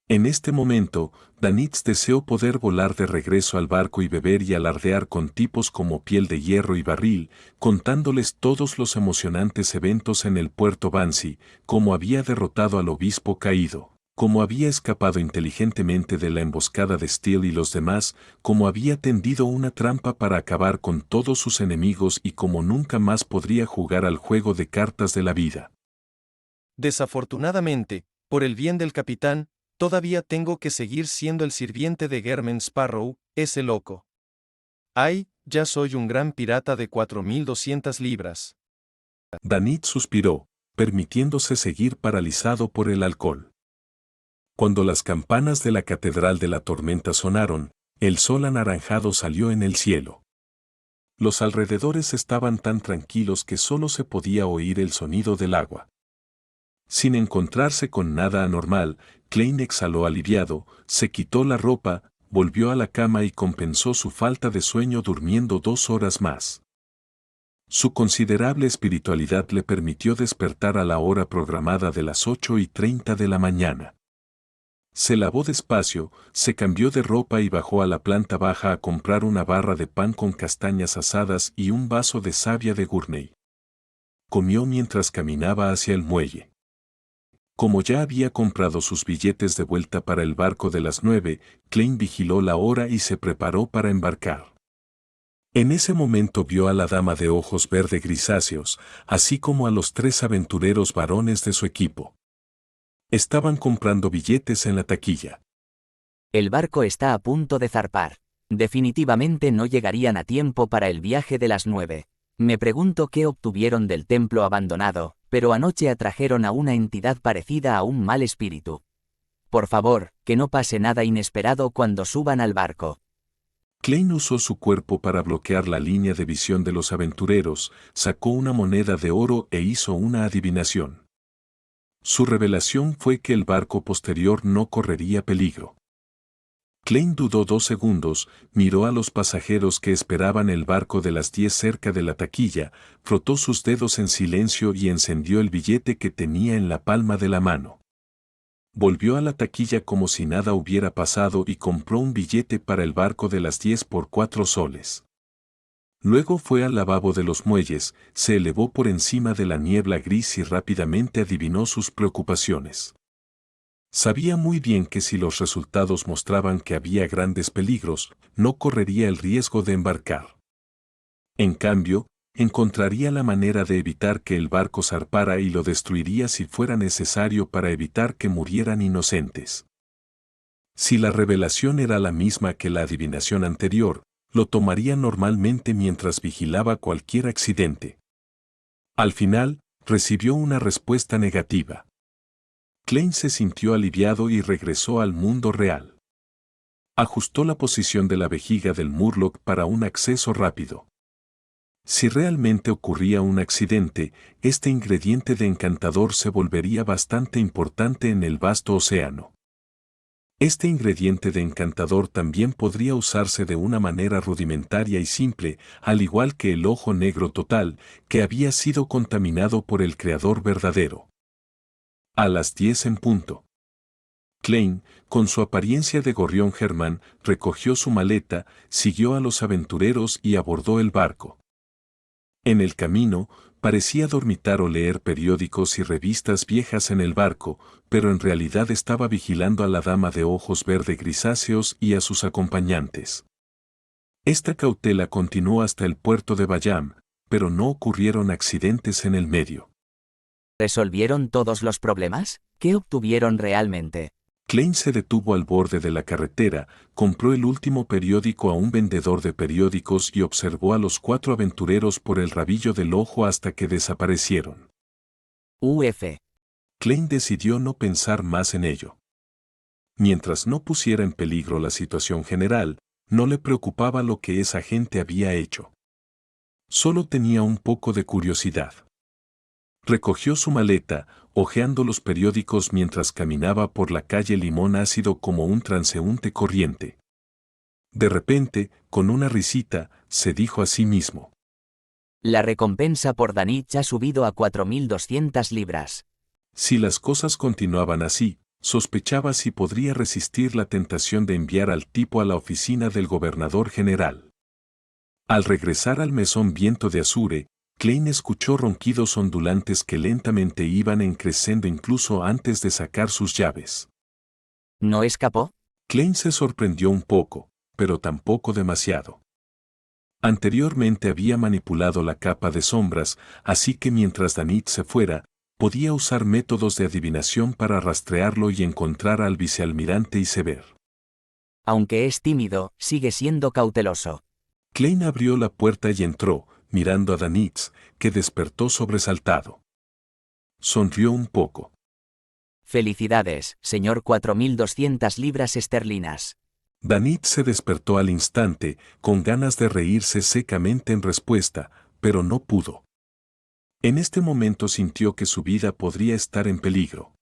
En este momento, Danitz deseó poder volar de regreso al barco y beber y alardear con tipos como Piel de Hierro y Barril, contándoles todos los emocionantes eventos en el puerto Bansi, cómo había derrotado al obispo caído, cómo había escapado inteligentemente de la emboscada de Steel y los demás, cómo había tendido una trampa para acabar con todos sus enemigos y cómo nunca más podría jugar al juego de cartas de la vida. Desafortunadamente, por el bien del capitán, todavía tengo que seguir siendo el sirviente de Germen Sparrow, ese loco. Ay, ya soy un gran pirata de 4200 libras. Danitz suspiró, permitiéndose seguir paralizado por el alcohol. Cuando las campanas de la Catedral de la Tormenta sonaron, el sol anaranjado salió en el cielo. Los alrededores estaban tan tranquilos que solo se podía oír el sonido del agua. Sin encontrarse con nada anormal, Klein exhaló aliviado, se quitó la ropa, volvió a la cama y compensó su falta de sueño durmiendo 2 horas más. Su considerable espiritualidad le permitió despertar a la hora programada de las 8:30 de la mañana. Se lavó despacio, se cambió de ropa y bajó a la planta baja a comprar una barra de pan con castañas asadas y un vaso de savia de Gournay. Comió mientras caminaba hacia el muelle. Como ya había comprado sus billetes de vuelta para el barco de las 9, Klein vigiló la hora y se preparó para embarcar. En ese momento vio a la dama de ojos verde grisáceos, así como a los 3 aventureros varones de su equipo. Estaban comprando billetes en la taquilla. El barco está a punto de zarpar. Definitivamente no llegarían a tiempo para el viaje de las 9. Me pregunto qué obtuvieron del templo abandonado, pero anoche atrajeron a una entidad parecida a un mal espíritu. Por favor, que no pase nada inesperado cuando suban al barco. Klein usó su cuerpo para bloquear la línea de visión de los aventureros, sacó una moneda de oro e hizo una adivinación. Su revelación fue que el barco posterior no correría peligro. Klein dudó 2 segundos, miró a los pasajeros que esperaban el barco de las 10 cerca de la taquilla, frotó sus dedos en silencio y encendió el billete que tenía en la palma de la mano. Volvió a la taquilla como si nada hubiera pasado y compró un billete para el barco de las 10 por 4 soles. Luego fue al lavabo de los muelles, se elevó por encima de la niebla gris y rápidamente adivinó sus preocupaciones. Sabía muy bien que si los resultados mostraban que había grandes peligros, no correría el riesgo de embarcar. En cambio, encontraría la manera de evitar que el barco zarpara y lo destruiría si fuera necesario para evitar que murieran inocentes. Si la revelación era la misma que la adivinación anterior, lo tomaría normalmente mientras vigilaba cualquier accidente. Al final, recibió una respuesta negativa. Klein se sintió aliviado y regresó al mundo real. Ajustó la posición de la vejiga del Murloc para un acceso rápido. Si realmente ocurría un accidente, este ingrediente de encantador se volvería bastante importante en el vasto océano. Este ingrediente de encantador también podría usarse de una manera rudimentaria y simple, al igual que el ojo negro total, que había sido contaminado por el creador verdadero. A las 10 en punto. Klein, con su apariencia de gorrión germán, recogió su maleta, siguió a los aventureros y abordó el barco. En el camino, parecía dormitar o leer periódicos y revistas viejas en el barco, pero en realidad estaba vigilando a la dama de ojos verde grisáceos y a sus acompañantes. Esta cautela continuó hasta el puerto de Bayam, pero no ocurrieron accidentes en el medio. ¿Resolvieron todos los problemas? ¿Qué obtuvieron realmente? Klein se detuvo al borde de la carretera, compró el último periódico a un vendedor de periódicos y observó a los 4 aventureros por el rabillo del ojo hasta que desaparecieron. Uf. Klein decidió no pensar más en ello. Mientras no pusiera en peligro la situación general, no le preocupaba lo que esa gente había hecho. Solo tenía un poco de curiosidad. Recogió su maleta, hojeando los periódicos mientras caminaba por la calle Limón Ácido como un transeúnte corriente. De repente, con una risita, se dijo a sí mismo: La recompensa por Danich ha subido a 4.200 libras. Si las cosas continuaban así, sospechaba si podría resistir la tentación de enviar al tipo a la oficina del gobernador general. Al regresar al mesón Viento de Azure, Klein escuchó ronquidos ondulantes que lentamente iban creciendo incluso antes de sacar sus llaves. ¿No escapó? Klein se sorprendió un poco, pero tampoco demasiado. Anteriormente había manipulado la capa de sombras, así que mientras Danich se fuera, podía usar métodos de adivinación para rastrearlo y encontrar al vicealmirante Iceberg. Aunque es tímido, sigue siendo cauteloso. Klein abrió la puerta y entró, mirando a Danich, que despertó sobresaltado. Sonrió un poco. Felicidades, señor 4.200 libras esterlinas. Danich se despertó al instante, con ganas de reírse secamente en respuesta, pero no pudo. En este momento sintió que su vida podría estar en peligro.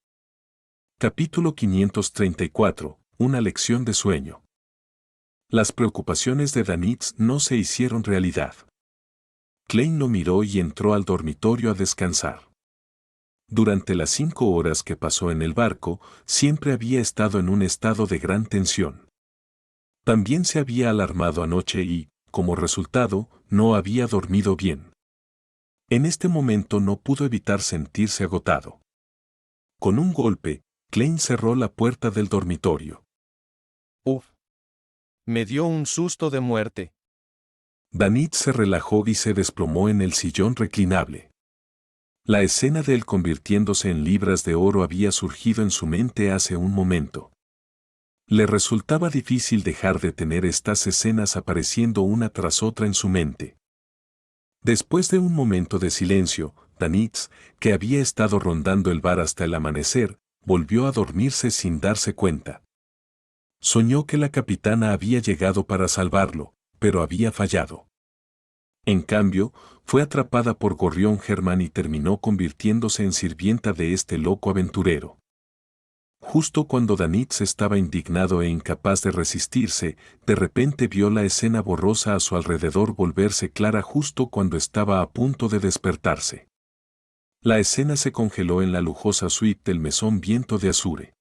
Capítulo 534. Una lección de sueño. Las preocupaciones de Danich no se hicieron realidad. Klein lo miró y entró al dormitorio a descansar. Durante las 5 horas que pasó en el barco, siempre había estado en un estado de gran tensión. También se había alarmado anoche y, como resultado, no había dormido bien. En este momento no pudo evitar sentirse agotado. Con un golpe, Klein cerró la puerta del dormitorio. Uf. Me dio un susto de muerte. Danich se relajó y se desplomó en el sillón reclinable. La escena de él convirtiéndose en libras de oro había surgido en su mente hace un momento. Le resultaba difícil dejar de tener estas escenas apareciendo una tras otra en su mente. Después de un momento de silencio, Danich, que había estado rondando el bar hasta el amanecer, volvió a dormirse sin darse cuenta. Soñó que la capitana había llegado para salvarlo, pero había fallado. En cambio, fue atrapada por Gorrión Germán y terminó convirtiéndose en sirvienta de este loco aventurero. Justo cuando Danich estaba indignado e incapaz de resistirse, de repente vio la escena borrosa a su alrededor volverse clara justo cuando estaba a punto de despertarse. La escena se congeló en la lujosa suite del mesón Viento de Azure.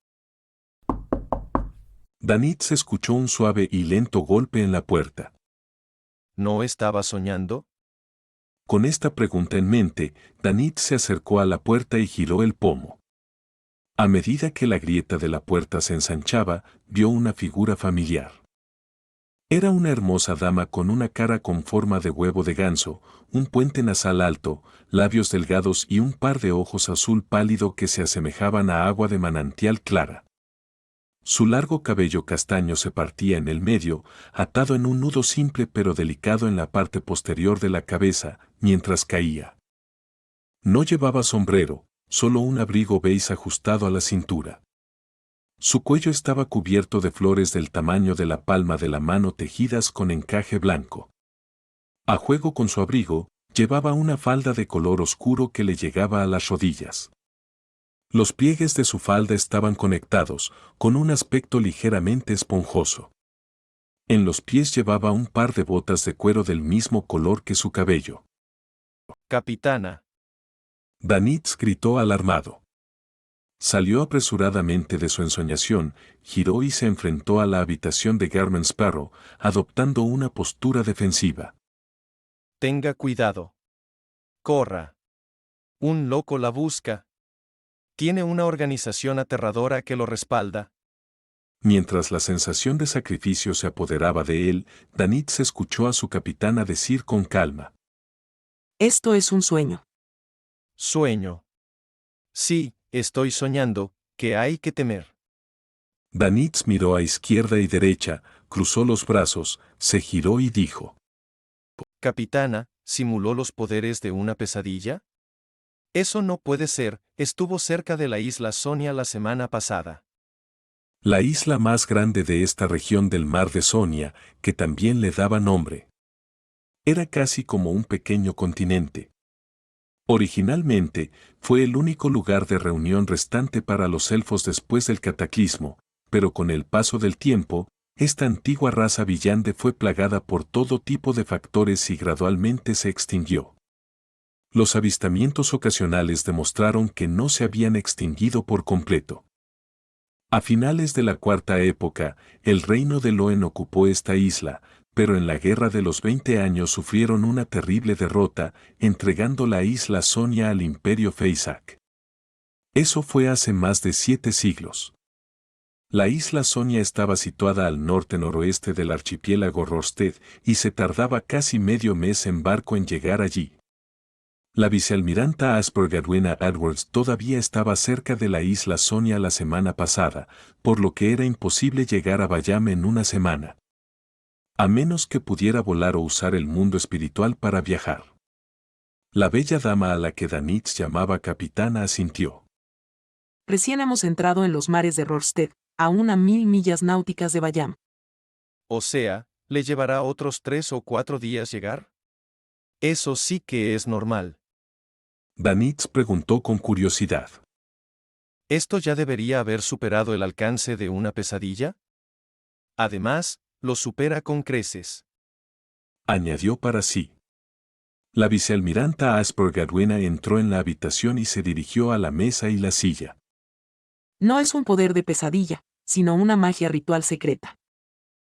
Danich escuchó un suave y lento golpe en la puerta. ¿No estaba soñando? Con esta pregunta en mente, Danich se acercó a la puerta y giró el pomo. A medida que la grieta de la puerta se ensanchaba, vio una figura familiar. Era una hermosa dama con una cara con forma de huevo de ganso, un puente nasal alto, labios delgados y un par de ojos azul pálido que se asemejaban a agua de manantial clara. Su largo cabello castaño se partía en el medio, atado en un nudo simple pero delicado en la parte posterior de la cabeza, mientras caía. No llevaba sombrero, solo un abrigo beige ajustado a la cintura. Su cuello estaba cubierto de flores del tamaño de la palma de la mano tejidas con encaje blanco. A juego con su abrigo, llevaba una falda de color oscuro que le llegaba a las rodillas. Los pliegues de su falda estaban conectados, con un aspecto ligeramente esponjoso. En los pies llevaba un par de botas de cuero del mismo color que su cabello. Capitana. Danitz gritó alarmado. Salió apresuradamente de su ensoñación, giró y se enfrentó a la habitación de Garmin Sparrow, adoptando una postura defensiva. Tenga cuidado. Corra. Un loco la busca. Tiene una organización aterradora que lo respalda. Mientras la sensación de sacrificio se apoderaba de él, Danitz escuchó a su capitana decir con calma. Esto es un sueño. Sueño. Sí, estoy soñando, ¿qué hay que temer? Danitz miró a izquierda y derecha, cruzó los brazos, se giró y dijo. Capitana, ¿simuló los poderes de una pesadilla? Eso no puede ser, estuvo cerca de la isla Sonia la semana pasada. La isla más grande de esta región del mar de Sonia, que también le daba nombre. Era casi como un pequeño continente. Originalmente, fue el único lugar de reunión restante para los elfos después del cataclismo, pero con el paso del tiempo, esta antigua raza villante fue plagada por todo tipo de factores y gradualmente se extinguió. Los avistamientos ocasionales demostraron que no se habían extinguido por completo. A finales de la Cuarta Época, el reino de Loen ocupó esta isla, pero en la Guerra de los 20 años sufrieron una terrible derrota, entregando la isla Sonia al Imperio Feysak. Eso fue hace más de 7 siglos. La isla Sonia estaba situada al norte-noroeste del archipiélago Rosted y se tardaba casi medio mes en barco en llegar allí. La vicealmiranta Asper Edwina Edwards todavía estaba cerca de la isla Sonia la semana pasada, por lo que era imposible llegar a Bayam en una semana. A menos que pudiera volar o usar el mundo espiritual para viajar. La bella dama a la que Danitz llamaba capitana asintió. Recién hemos entrado en los mares de Rorstead, a 1000 millas náuticas de Bayam. O sea, ¿le llevará otros 3 o 4 días llegar? Eso sí que es normal. Danitz preguntó con curiosidad. ¿Esto ya debería haber superado el alcance de una pesadilla? Además, lo supera con creces. Añadió para sí. La vicealmiranta Asper Edwina entró en la habitación y se dirigió a la mesa y la silla. No es un poder de pesadilla, sino una magia ritual secreta.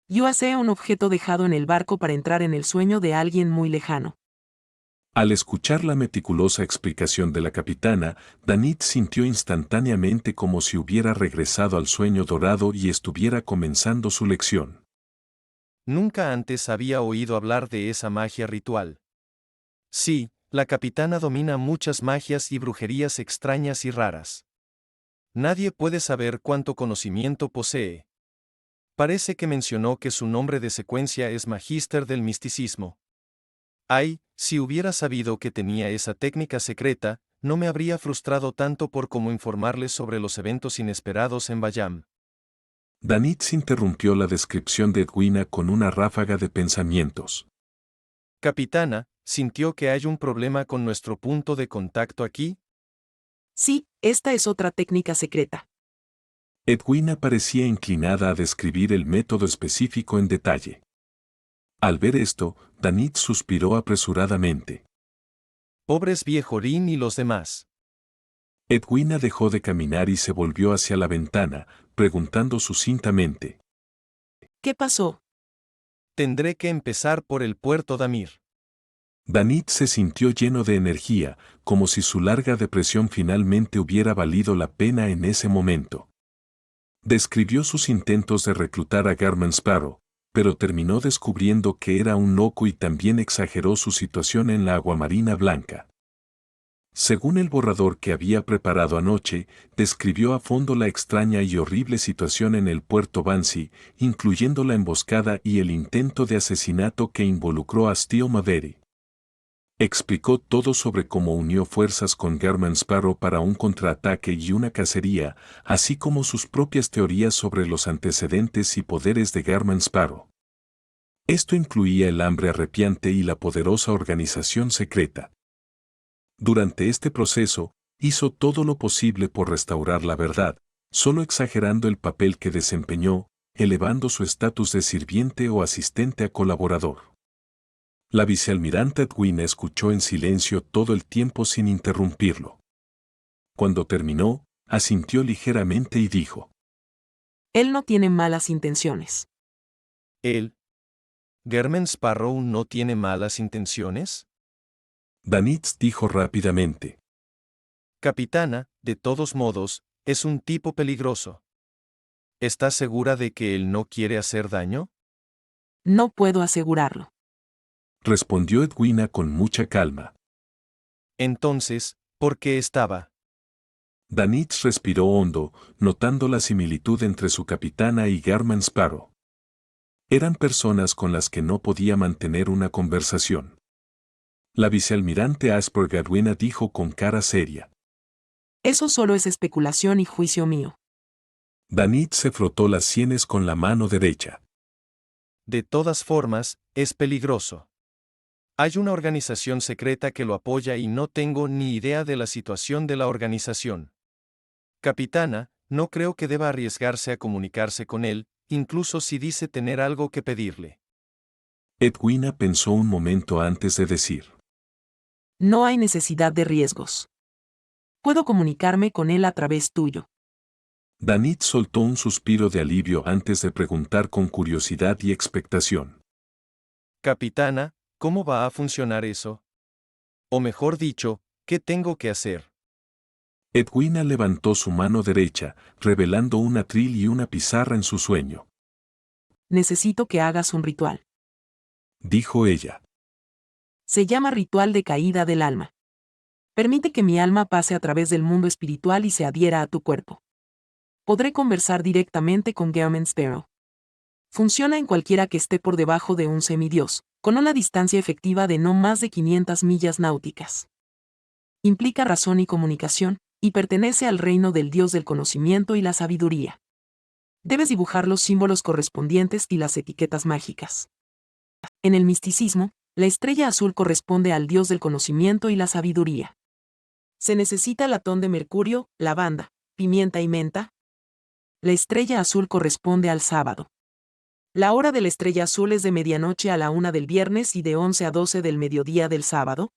Yo hacé un objeto dejado en el barco para entrar en el sueño de alguien muy lejano. Al escuchar la meticulosa explicación de la capitana, Danitz sintió instantáneamente como si hubiera regresado al sueño dorado y estuviera comenzando su lección. Nunca antes había oído hablar de esa magia ritual. Sí, la capitana domina muchas magias y brujerías extrañas y raras. Nadie puede saber cuánto conocimiento posee. Parece que mencionó que su nombre de secuencia es Magíster del Misticismo. Ay, si hubiera sabido que tenía esa técnica secreta, no me habría frustrado tanto por cómo informarles sobre los eventos inesperados en Bayam. Danitz interrumpió la descripción de Edwina con una ráfaga de pensamientos. Capitana, ¿sintió que hay un problema con nuestro punto de contacto aquí? Sí, esta es otra técnica secreta. Edwina parecía inclinada a describir el método específico en detalle. Al ver esto, Danitz suspiró apresuradamente. Pobres viejorín y los demás. Edwina dejó de caminar y se volvió hacia la ventana, preguntando sucintamente. ¿Qué pasó? Tendré que empezar por el puerto Damir. Danitz se sintió lleno de energía, como si su larga depresión finalmente hubiera valido la pena en ese momento. Describió sus intentos de reclutar a Garmin Sparrow, pero terminó descubriendo que era un loco y también exageró su situación en la aguamarina blanca. Según el borrador que había preparado anoche, describió a fondo la extraña y horrible situación en el puerto Bansi, incluyendo la emboscada y el intento de asesinato que involucró a Steel Maveri. Explicó todo sobre cómo unió fuerzas con Garmin Sparrow para un contraataque y una cacería, así como sus propias teorías sobre los antecedentes y poderes de Garmin Sparrow. Esto incluía el hambre arrepiante y la poderosa organización secreta. Durante este proceso, Hizo todo lo posible por restaurar la verdad, solo exagerando el papel que desempeñó, elevando su estatus de sirviente o asistente a colaborador. La vicealmirante Edwina escuchó en silencio todo el tiempo sin interrumpirlo. Cuando terminó, asintió ligeramente y dijo: Él no tiene malas intenciones. ¿Él? ¿German Sparrow no tiene malas intenciones? Danitz dijo rápidamente: Capitana, de todos modos, es un tipo peligroso. ¿Estás segura de que él no quiere hacer daño? No puedo asegurarlo. respondió Edwina con mucha calma. Entonces, ¿por qué estaba? Danitz respiró hondo, notando la similitud entre su capitana y German Sparrow. Eran personas con las que no podía mantener una conversación. La vicealmirante Asperger Edwina dijo con cara seria. Eso solo es especulación y juicio mío. Danitz se frotó las sienes con la mano derecha. De todas formas, es peligroso. Hay una organización secreta que lo apoya y no tengo ni idea de la situación de la organización. Capitana, no creo que deba arriesgarse a comunicarse con él, incluso si dice tener algo que pedirle. Edwina pensó un momento antes de decir: No hay necesidad de riesgos. Puedo comunicarme con él a través tuyo. Danitz soltó un suspiro de alivio antes de preguntar con curiosidad y expectación. Capitana, ¿cómo va a funcionar eso? O mejor dicho, ¿qué tengo que hacer? Edwina levantó su mano derecha, revelando un atril y una pizarra en su sueño. Necesito que hagas un ritual. Dijo ella. Se llama ritual de caída del alma. Permite que mi alma pase a través del mundo espiritual y se adhiera a tu cuerpo. Podré conversar directamente con German Sparrow. Funciona en cualquiera que esté por debajo de un semidios, con una distancia efectiva de no más de 500 millas náuticas. Implica razón y comunicación, y pertenece al reino del dios del conocimiento y la sabiduría. Debes dibujar los símbolos correspondientes y las etiquetas mágicas. En el misticismo, la estrella azul corresponde al dios del conocimiento y la sabiduría. Se necesita latón de mercurio, lavanda, pimienta y menta. La estrella azul corresponde al sábado. La hora de la estrella azul es de medianoche a la 1 del viernes y de 11 a 12 del mediodía del sábado.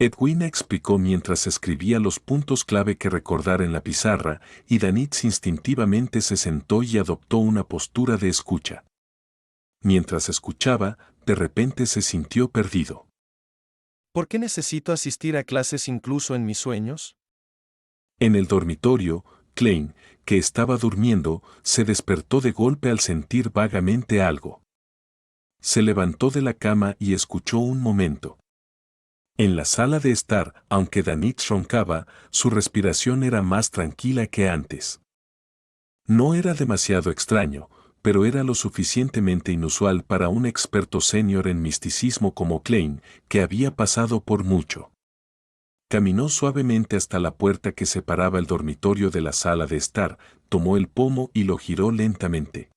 Edwina explicó mientras escribía los puntos clave que recordar en la pizarra, y Danitz instintivamente se sentó y adoptó una postura de escucha. Mientras escuchaba, de repente se sintió perdido. ¿Por qué necesito asistir a clases incluso en mis sueños? En el dormitorio, Klein, que estaba durmiendo, se despertó de golpe al sentir vagamente algo. Se levantó de la cama y escuchó un momento. En la sala de estar, aunque Danitz roncaba, su respiración era más tranquila que antes. No era demasiado extraño, pero era lo suficientemente inusual para un experto senior en misticismo como Klein, que había pasado por mucho. Caminó suavemente hasta la puerta que separaba el dormitorio de la sala de estar, tomó el pomo y lo giró lentamente.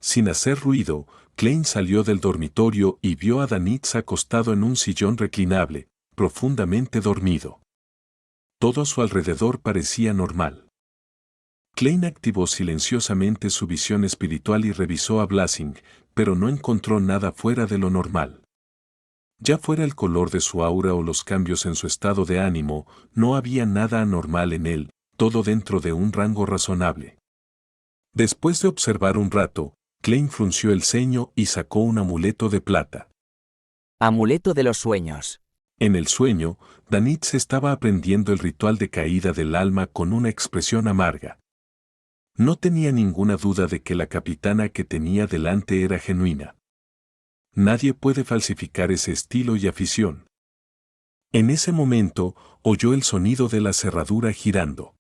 Sin hacer ruido, Klein salió del dormitorio y vio a Danitz acostado en un sillón reclinable, profundamente dormido. Todo a su alrededor parecía normal. Klein activó silenciosamente su visión espiritual y revisó a Blasing, pero no encontró nada fuera de lo normal. Ya fuera el color de su aura o los cambios en su estado de ánimo, no había nada anormal en él, todo dentro de un rango razonable. Después de observar un rato, Klein frunció el ceño y sacó un amuleto de plata. Amuleto de los sueños. En el sueño, Danitz estaba aprendiendo el ritual de caída del alma con una expresión amarga. No tenía ninguna duda de que la capitana que tenía delante era genuina. Nadie puede falsificar ese estilo y afición. En ese momento, oyó el sonido de la cerradura girando.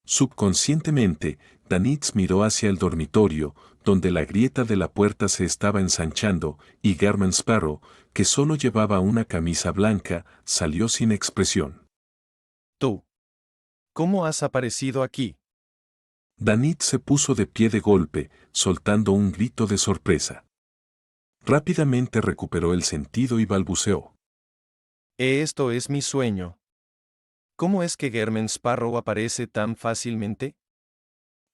Subconscientemente, Danitz miró hacia el dormitorio, donde la grieta de la puerta se estaba ensanchando, y German Sparrow, que solo llevaba una camisa blanca, salió sin expresión. Tú. ¿Cómo has aparecido aquí? Danitz se puso de pie de golpe, soltando un grito de sorpresa. Rápidamente recuperó el sentido y balbuceó. Esto es mi sueño. ¿Cómo es que Gehrman Sparrow aparece tan fácilmente?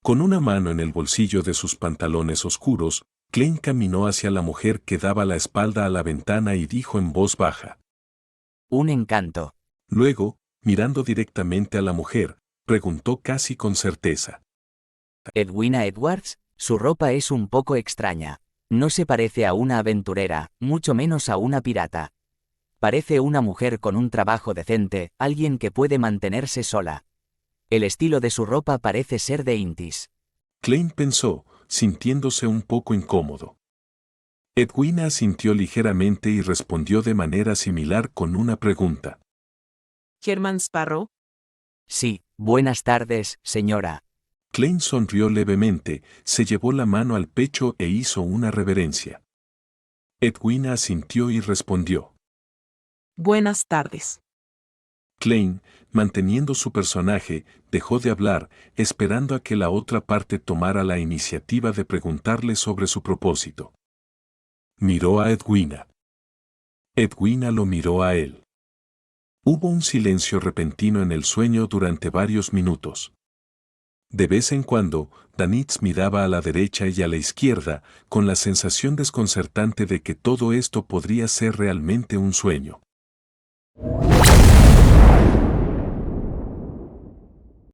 Con una mano en el bolsillo de sus pantalones oscuros, Klein caminó hacia la mujer que daba la espalda a la ventana y dijo en voz baja. Un encanto. Luego, mirando directamente a la mujer, preguntó casi con certeza. Edwina Edwards, su ropa es un poco extraña. No se parece a una aventurera, mucho menos a una pirata. Parece una mujer con un trabajo decente, alguien que puede mantenerse sola. El estilo de su ropa parece ser de Intis. Klein pensó, sintiéndose un poco incómodo. Edwina asintió ligeramente y respondió de manera similar con una pregunta. Gehrman Sparrow. Sí, buenas tardes, señora. Klein sonrió levemente, se llevó la mano al pecho e hizo una reverencia. Edwina asintió y respondió. Buenas tardes. Klein, manteniendo su personaje, dejó de hablar, esperando a que la otra parte tomara la iniciativa de preguntarle sobre su propósito. Miró a Edwina. Edwina lo miró a él. Hubo un silencio repentino en el sueño durante varios minutos. De vez en cuando, Danitz miraba a la derecha y a la izquierda, con la sensación desconcertante de que todo esto podría ser realmente un sueño.